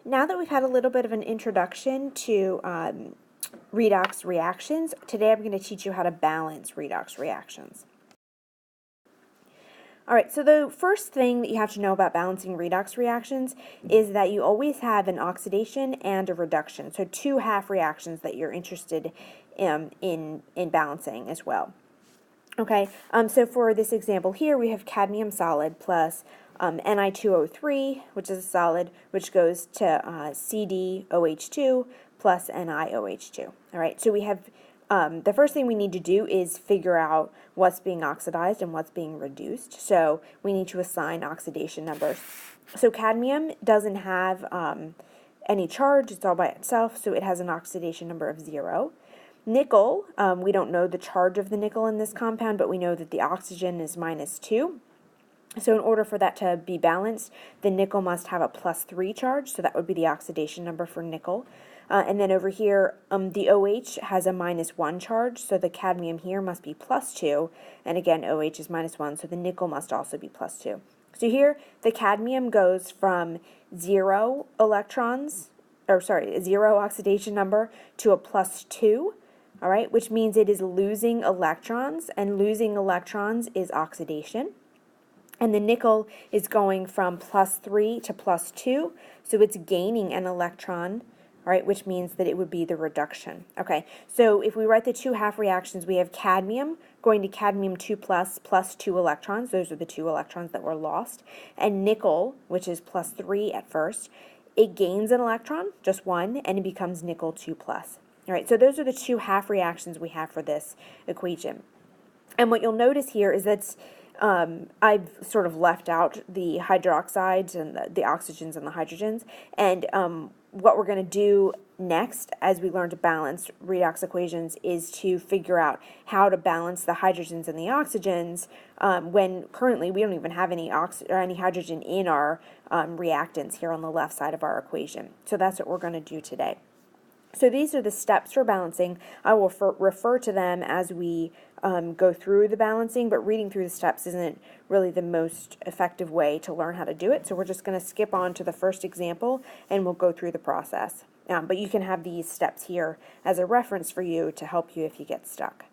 now that we've had a little bit of an introduction to redox reactions, today I'm going to teach you how to balance redox reactions. All right, so the first thing that you have to know about balancing redox reactions is that you always have an oxidation and a reduction, so two half reactions that you're interested in balancing as well. Okay, so for this example here, we have cadmium solid plus Ni2O3, which is a solid, which goes to CdOH2 plus NiOH2. All right, so we have the first thing we need to do is figure out what's being oxidized and what's being reduced. So we need to assign oxidation numbers. So cadmium doesn't have any charge, it's all by itself, so it has an oxidation number of 0. Nickel, we don't know the charge of the nickel in this compound, but we know that the oxygen is -2. So in order for that to be balanced, the nickel must have a +3 charge, so that would be the oxidation number for nickel. And then over here, the OH has a -1 charge, so the cadmium here must be +2, and again, OH is -1, so the nickel must also be +2. So here, the cadmium goes from 0 oxidation number to a +2, all right, which means it is losing electrons, and losing electrons is oxidation. And the nickel is going from +3 to +2, so it's gaining an electron, all right, which means that it would be the reduction. Okay, so if we write the two half reactions, we have cadmium going to cadmium 2 plus 2 electrons. Those are the 2 electrons that were lost. And nickel, which is +3 at first, it gains an electron, just one, and it becomes nickel 2 plus. All right, so those are the two half reactions we have for this equation. And what you'll notice here is that I've sort of left out the hydroxides and the oxygens and the hydrogens. And what we're going to do next, as we learn to balance redox equations, is to figure out how to balance the hydrogens and the oxygens when currently we don't even have any hydrogen in our reactants here on the left side of our equation. So that's what we're going to do today. So these are the steps for balancing. I will refer to them as we go through the balancing, but reading through the steps isn't really the most effective way to learn how to do it. So we're just going to skip on to the first example and we'll go through the process. But you can have these steps here as a reference for you to help you if you get stuck.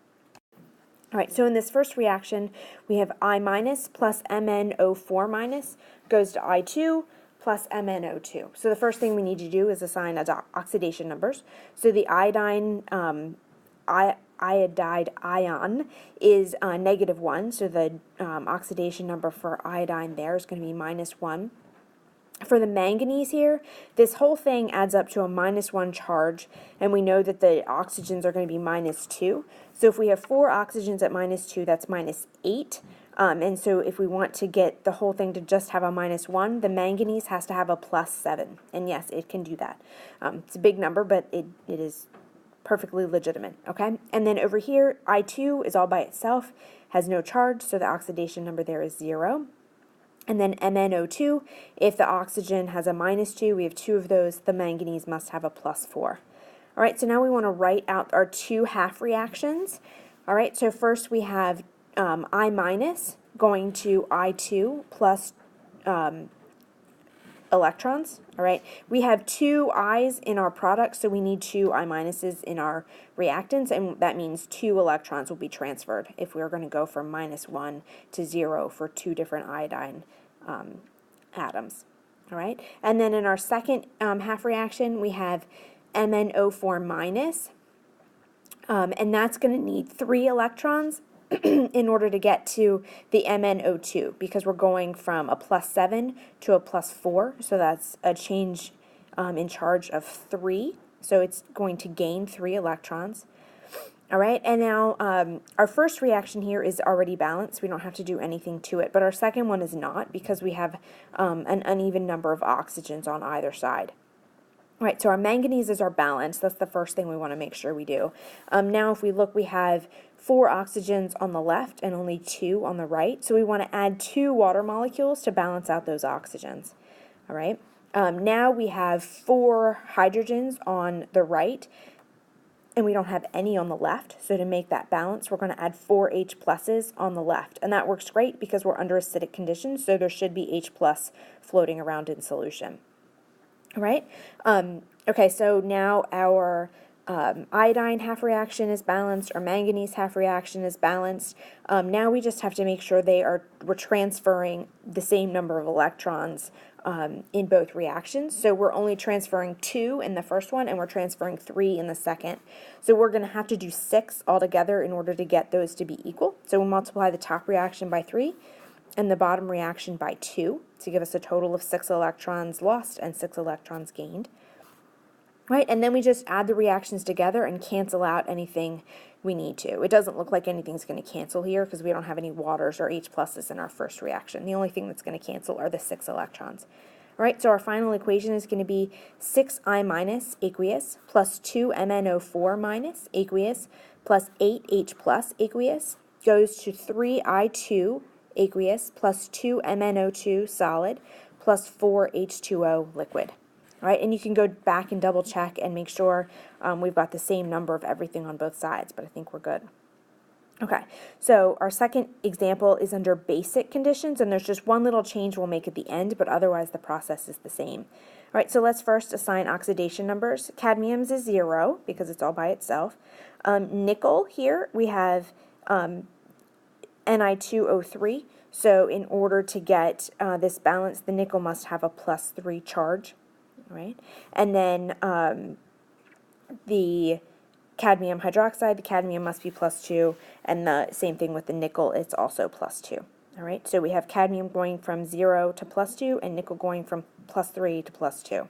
All right, so in this first reaction, we have I- plus MnO4- goes to I2 plus MnO2. So the first thing we need to do is assign oxidation numbers. So the iodide ion is -1, so the oxidation number for iodine there is going to be -1. For the manganese here, this whole thing adds up to a -1 charge, and we know that the oxygens are going to be -2. So if we have 4 oxygens at -2, that's -8. And so if we want to get the whole thing to just have a -1, the manganese has to have a +7. And yes, it can do that. It's a big number, but it is perfectly legitimate, okay? And then over here, I2 is all by itself, has no charge, so the oxidation number there is 0. And then MnO2, if the oxygen has a -2, we have 2 of those, the manganese must have a +4. All right, so now we want to write out our two half reactions. All right, so first we have I- going to I2 plus electrons. All right, we have 2 I's in our product, so we need 2 I- in our reactants, and that means 2 electrons will be transferred if we're going to go from -1 to 0 for 2 different iodine atoms. All right, and then in our second half reaction, we have MnO4-, and that's going to need 3 electrons in order to get to the MnO2, because we're going from a +7 to a +4, so that's a change in charge of 3, so it's going to gain 3 electrons. All right, and now our first reaction here is already balanced. We don't have to do anything to it, but our second one is not, because we have an uneven number of oxygens on either side. All right, so our manganeses are balanced. That's the first thing we want to make sure we do. Now if we look, we have 4 oxygens on the left and only 2 on the right. So we want to add 2 water molecules to balance out those oxygens. All right, now we have 4 hydrogens on the right and we don't have any on the left. So to make that balance, we're going to add 4 H pluses on the left. And that works great because we're under acidic conditions, so there should be H plus floating around in solution. All right. Okay, so now our iodine half reaction is balanced, our manganese half reaction is balanced. Now we just have to make sure we're transferring the same number of electrons in both reactions. So we're only transferring 2 in the first one, and we're transferring 3 in the second. So we're going to have to do 6 altogether in order to get those to be equal. So we'll multiply the top reaction by 3 and the bottom reaction by 2 to give us a total of 6 electrons lost and 6 electrons gained. Right, and then we just add the reactions together and cancel out anything we need to. It doesn't look like anything's going to cancel here because we don't have any waters or H pluses in our first reaction. The only thing that's going to cancel are the 6 electrons. All right, so our final equation is going to be 6I minus aqueous plus 2MnO4 minus aqueous plus 8H plus aqueous goes to 3I2 aqueous plus 2MnO2 solid plus 4H2O liquid. All right, and you can go back and double check and make sure we've got the same number of everything on both sides, but I think we're good. Okay, so our second example is under basic conditions, and there's just one little change we'll make at the end, but otherwise the process is the same. All right, so let's first assign oxidation numbers. Cadmium's is 0 because it's all by itself. Nickel here, we have Ni2O3. So in order to get this balance, the nickel must have a +3 charge. Right, and then the cadmium hydroxide, the cadmium must be +2, and the same thing with the nickel, it's also +2. All right, so we have cadmium going from 0 to +2, and nickel going from +3 to +2.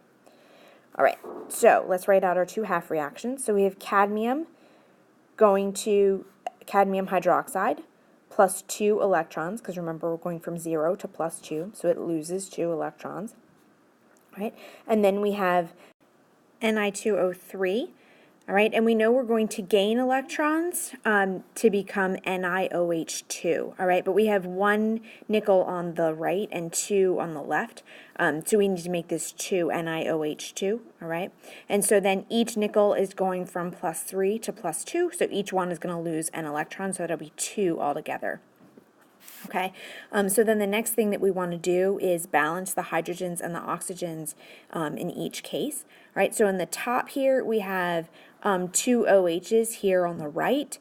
All right, so let's write out our two half reactions. So we have cadmium going to cadmium hydroxide plus 2 electrons, because remember we're going from 0 to +2, so it loses 2 electrons. Right? And then we have Ni2O3, all right, and we know we're going to gain electrons to become NiOH2, all right, but we have 1 nickel on the right and 2 on the left, so we need to make this 2 NiOH2, all right, and so then each nickel is going from +3 to +2, so each one is going to lose an electron, so it'll be 2 altogether. Okay, so then the next thing that we want to do is balance the hydrogens and the oxygens in each case. Right, so in the top here we have 2 OHs here on the right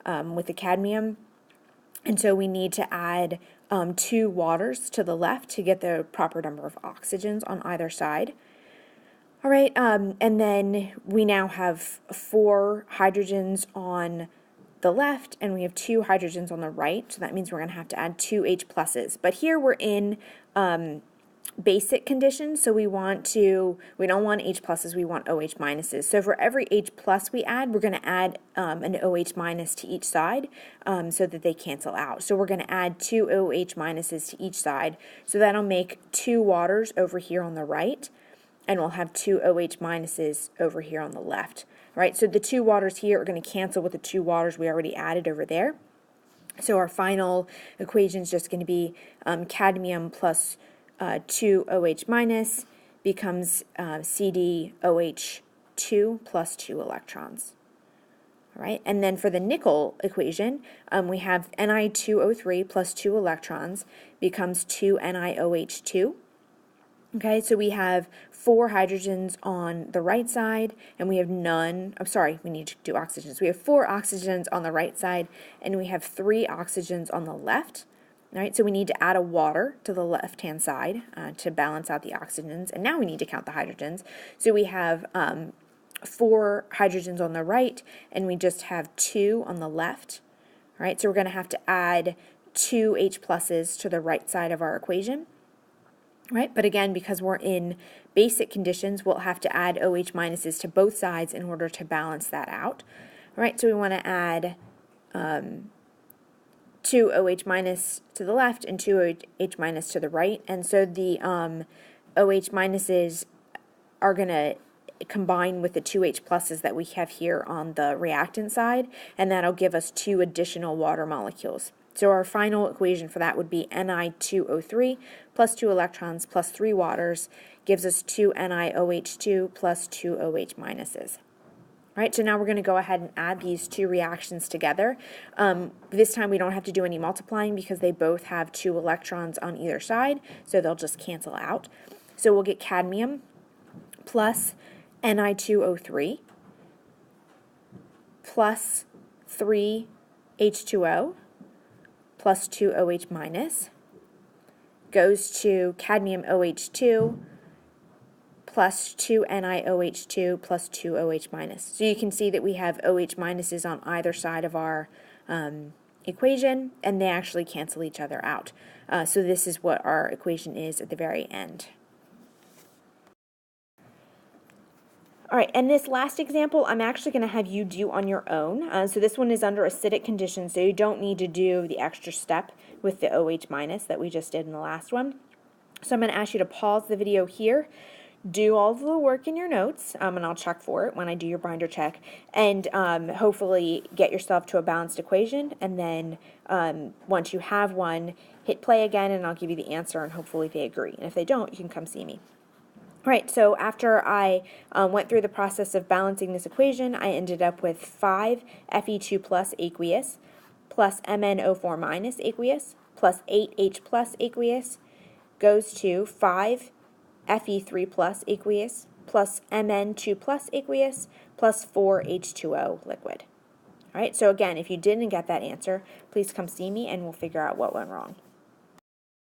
with the cadmium, and so we need to add 2 waters to the left to get the proper number of oxygens on either side. All right, and then we now have 4 hydrogens on the left, and we have 2 hydrogens on the right, so that means we're going to have to add 2 H pluses. But here we're in basic conditions, so we don't want H pluses, we want OH minuses. So for every H plus we add, we're going to add an OH minus to each side so that they cancel out. So we're going to add 2 OH minuses to each side, so that'll make 2 waters over here on the right, and we'll have 2 OH minuses over here on the left. Right, so the 2 waters here are going to cancel with the 2 waters we already added over there. So our final equation is just going to be cadmium plus 2 OH minus becomes CdOH2 plus 2 electrons. All right, and then for the nickel equation, we have Ni2O3 plus 2 electrons becomes 2 NiOH2. Okay, so we have 4 hydrogens on the right side, and we have we need to do oxygens. We have 4 oxygens on the right side, and we have 3 oxygens on the left. All right, so we need to add a water to the left-hand side to balance out the oxygens, and now we need to count the hydrogens. So we have 4 hydrogens on the right, and we just have 2 on the left. All right, so we're going to have to add 2 H pluses to the right side of our equation. Right, but again, because we're in basic conditions, we'll have to add OH minuses to both sides in order to balance that out. All right, so we want to add 2 OH minus to the left and 2 OH minus to the right, and so the OH minuses are going to combine with the 2 H pluses that we have here on the reactant side, and that'll give us 2 additional water molecules. So our final equation for that would be Ni2O3 plus 2 electrons plus 3 waters gives us 2 NiOH2 plus 2 OH minuses. All right, so now we're going to go ahead and add these 2 reactions together. This time we don't have to do any multiplying because they both have 2 electrons on either side, so they'll just cancel out. So we'll get cadmium plus Ni2O3 plus 3H2O plus 2OH minus goes to cadmium OH2 plus 2NiOH2 plus 2OH minus. So you can see that we have OH minuses on either side of our equation, and they actually cancel each other out. So this is what our equation is at the very end. All right, and this last example I'm actually going to have you do on your own. So this one is under acidic conditions, so you don't need to do the extra step with the OH minus that we just did in the last one. So I'm going to ask you to pause the video here, do all of the work in your notes, and I'll check for it when I do your binder check, and hopefully get yourself to a balanced equation, and then once you have one, hit play again, and I'll give you the answer, and hopefully they agree. And if they don't, you can come see me. All right, so after I went through the process of balancing this equation, I ended up with 5 Fe2 plus aqueous plus MnO4 minus aqueous plus 8H plus aqueous goes to 5 Fe3 plus aqueous plus Mn2 plus aqueous plus 4H2O liquid. All right, so again, if you didn't get that answer, please come see me and we'll figure out what went wrong.